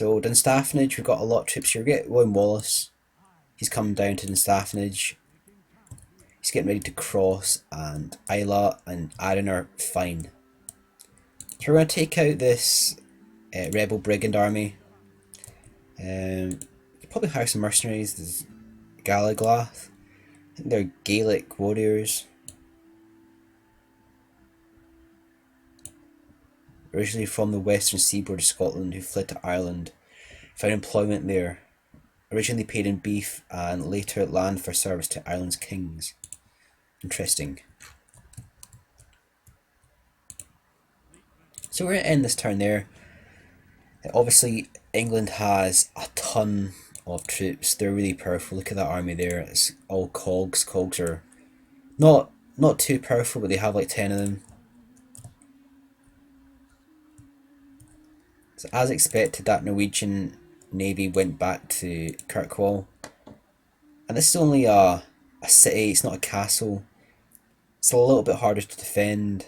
So Dunstafnage, we've got a lot of troops here. We get William Wallace. He's coming down to Dunstafnage. He's getting ready to cross, and Isla and Arran are fine. So we're going to take out this rebel brigand army. Probably hire some mercenaries. There's Galaglath. I think they're Gaelic warriors. Originally from the western seaboard of Scotland, who fled to Ireland, found employment there. Originally paid in beef and later land for service to Ireland's kings. Interesting. So we're going to end this turn there. Obviously, England has a ton of troops. They're really powerful. Look at that army there. It's all cogs. Cogs are not too powerful, but they have like 10 of them. So as expected, that Norwegian navy went back to Kirkwall. And this is only a city, it's not a castle. It's a little bit harder to defend.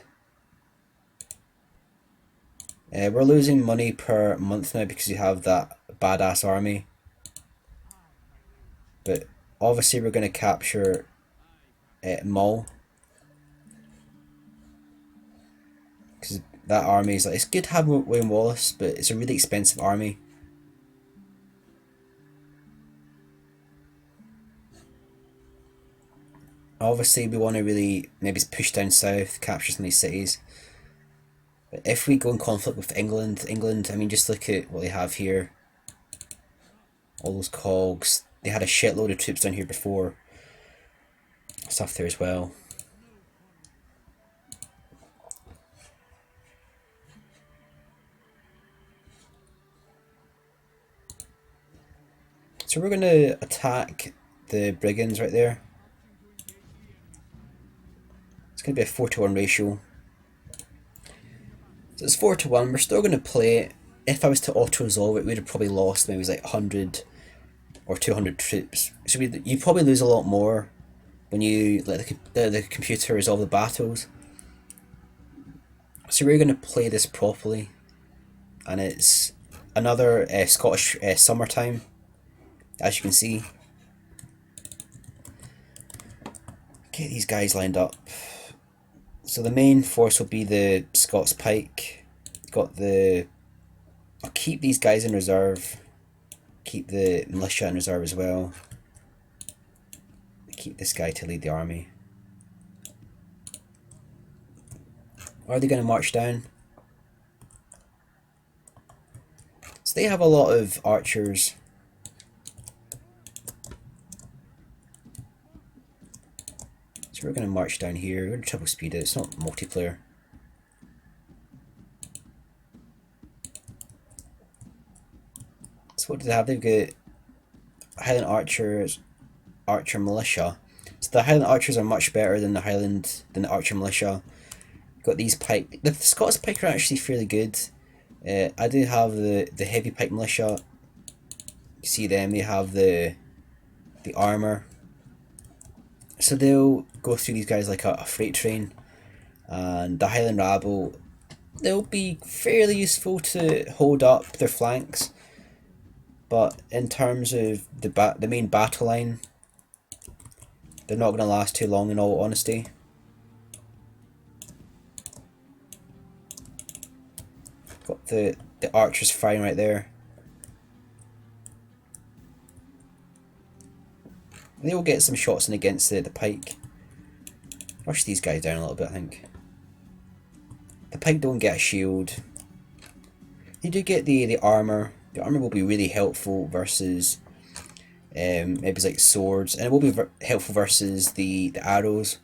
We're losing money per month now because we have that badass army. But obviously we're going to capture Mull. Because that army is like, it's good to have William Wallace, but it's a really expensive army. Obviously we want to really maybe push down south, capture some of these cities. But if we go in conflict with England, I mean, just look at what they have here. All those cogs. They had a shitload of troops down here before. Stuff there as well. So we're going to attack the brigands right there. It's going to be a 4-to-1 ratio. So it's 4-to-1. We're still going to play it. If I was to auto-resolve it, we'd have probably lost maybe like 100 or 200 troops. So you probably lose a lot more when you let the computer resolve the battles. So we're going to play this properly. And it's another Scottish summertime, as you can see. Get these guys lined up. So the main force will be the Scots Pike. I'll keep these guys in reserve. Keep the militia in reserve as well. Keep this guy to lead the army. Are they going to march down? So they have a lot of archers. So we're going to march down here. We're going to triple speed it. It's not multiplayer. So what do they have? They've got Highland Archers, Archer Militia. So the Highland Archers are much better than the Archer Militia. Got these pike. The Scots Pike are actually fairly good. I do have the Heavy Pike Militia. You see them, they have the armour. So they'll go through these guys like a freight train. And the Highland Rabble, they'll be fairly useful to hold up their flanks. But in terms of the main battle line, they're not going to last too long in all honesty. Got the archers firing right there. They will get some shots in against the pike. Rush these guys down a little bit, I think. The pike don't get a shield. They do get the armour. The armour will be really helpful versus maybe like swords, and it will be helpful versus the arrows.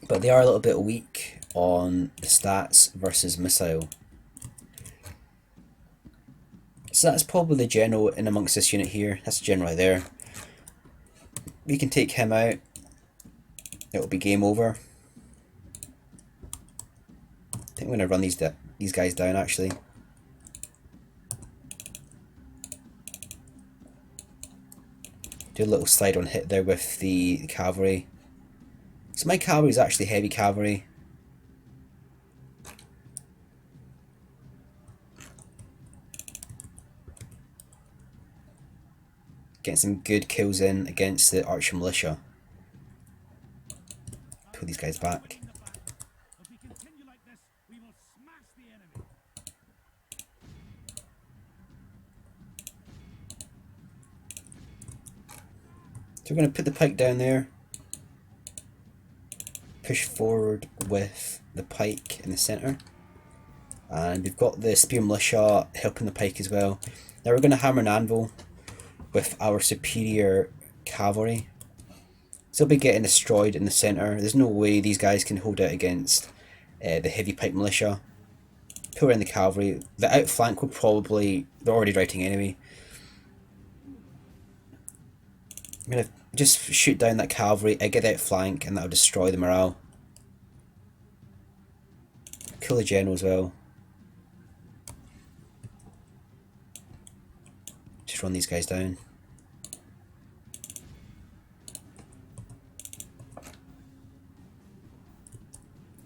But they are a little bit weak on the stats versus missile. So that's probably the general in amongst this unit here. That's the general right there. We can take him out. It'll be game over. I think I'm going to run these guys down actually. Do a little slide on hit there with the cavalry. So my cavalry is actually heavy cavalry. Getting some good kills in against the archer militia. Pull these guys back. So we're going to put the pike down there. Push forward with the pike in the centre. And we've got the spear militia helping the pike as well. Now we're going to hammer and anvil with our superior cavalry. So they'll be getting destroyed in the centre. There's no way these guys can hold out against the heavy pike militia. Pull in the cavalry. The outflank will probably... they're already routing anyway. I'm going to just shoot down that cavalry, get the outflank, and that'll destroy the morale. Kill the general as well. Just run these guys down.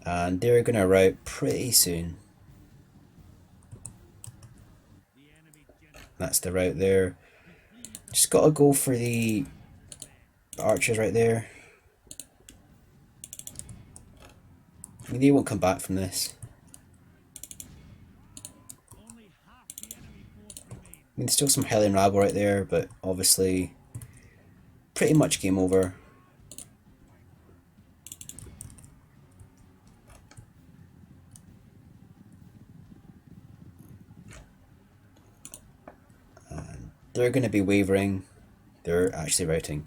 And they're going to rout pretty soon. That's the route there. Just got to go for the archers right there. I mean, they won't come back from this. I mean, there's still some Hellion rabble right there, but obviously pretty much game over. And they're going to be wavering. They're actually routing.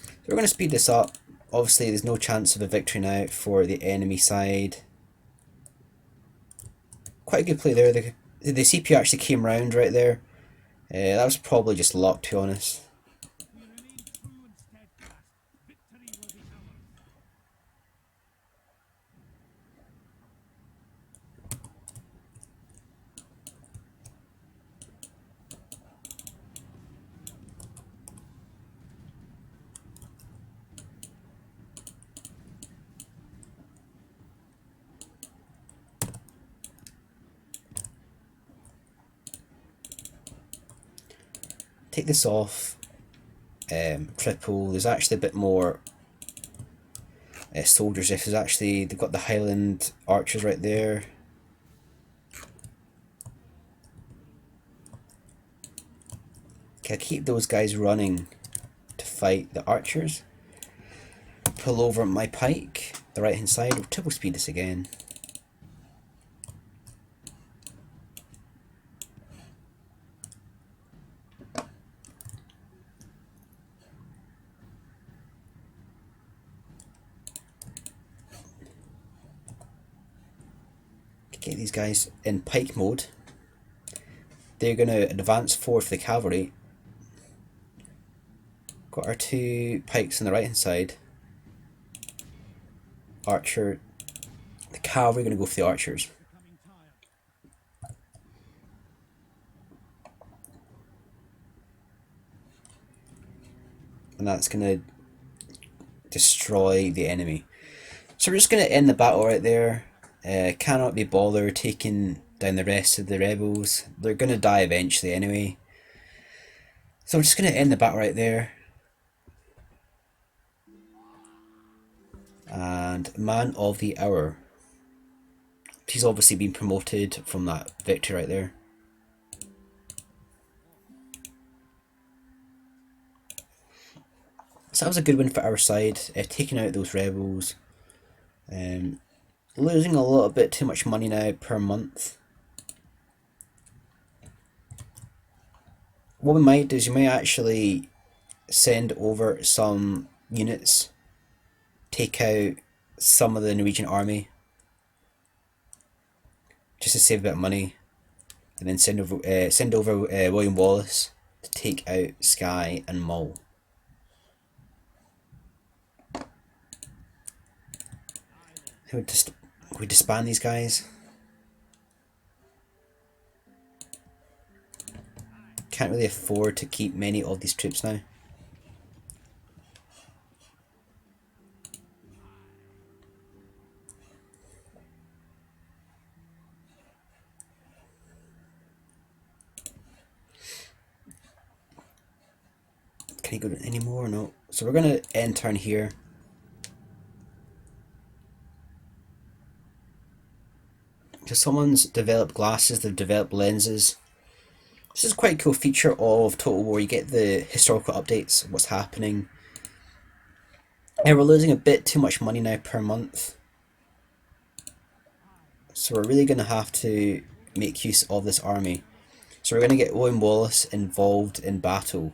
So we're going to speed this up. Obviously there's no chance of a victory now for the enemy side. Quite a good play there. The CPU actually came round right there. That was probably just luck, to be honest. Take this off. Triple. There's actually a bit more soldiers. If there's actually, they've got the Highland archers right there. Can I keep those guys running to fight the archers? Pull over my pike, the right hand side. We'll triple speed this again. Get these guys in pike mode. They're going to advance forward for the cavalry. Got our two pikes on the right hand side. Archer. The cavalry are going to go for the archers. And that's going to destroy the enemy. So we're just going to end the battle right there. Cannot be bothered taking down the rest of the rebels. They're going to die eventually anyway. So we're just going to end the battle right there. And Man of the Hour. He's obviously been promoted from that victory right there. So that was a good win for our side, taking out those rebels. Losing a little bit too much money now per month. What we might do is you may actually send over some units, take out some of the Norwegian army, just to save a bit of money, and then send over William Wallace to take out Skye and Mull. We disband these guys. Can't really afford to keep many of these troops now. Can he go anymore? No. So we're going to end turn here. So someone's developed glasses, they've developed lenses. This is quite a cool feature of Total War. You get the historical updates, what's happening. And we're losing a bit too much money now per month. So we're really going to have to make use of this army. So we're going to get Owen Wallace involved in battle.